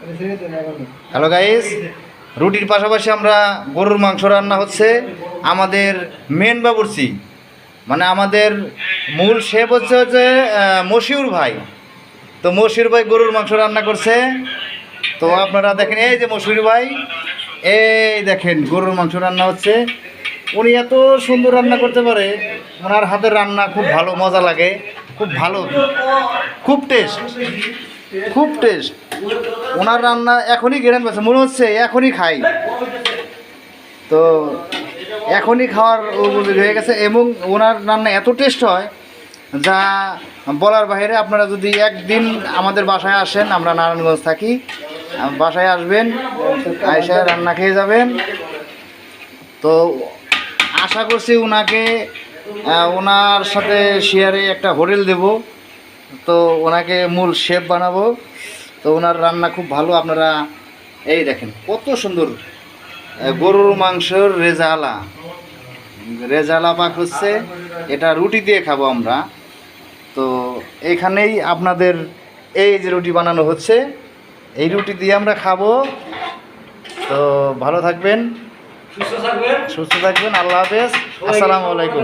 Hello guys, রুটির পাশাপাশি আমরা গরুর মাংস রান্না হচ্ছে। আমাদের মেন বাবুর্চি মানে আমাদের মূল শেফ হচ্ছে মশিউর ভাই। তো মশিউর ভাই গরুর মাংস রান্না করছে। তো আপনারা দেখেন, এই যে মশিউর ভাই, এই দেখেন গরুর মাংস রান্না হচ্ছে। উনি এত সুন্দর রান্না করতে পারে, ওনার হাতের রান্না খুব ভালো, মজা লাগে, খুব ভালো, খুব টেস্ট, খুব টেস্ট। ওনার রান্না এখনই ঘেরান পাচ্ছে, মনে হচ্ছে এখনই খাই। তো এখনই খাওয়ার উপযোগী হয়ে গেছে এবং ওনার রান্না এত টেস্ট হয় যা বলার বাইরে। আপনারা যদি একদিন আমাদের বাসায় আসেন, আমরা নারায়ণগঞ্জ থাকি, বাসায় আসবেন, আয়সা রান্না খেয়ে যাবেন। তো আশা করছি ওনাকে, ওনার সাথে শেয়ারে একটা হোটেল দেব। তো ওনাকে মূল শেফ বানাবো। তো ওনার রান্না খুব ভালো। আপনারা এই দেখেন কত সুন্দর গরুর মাংসের রেজালা, রেজালা পাক হচ্ছে। এটা রুটি দিয়ে খাবো আমরা। তো এখানেই আপনাদের এই যে রুটি বানানো হচ্ছে, এই রুটি দিয়ে আমরা খাবো। তো ভালো থাকবেন, সুস্থ থাকবেন। আল্লাহ হাফেজ, আসসালামু আলাইকুম।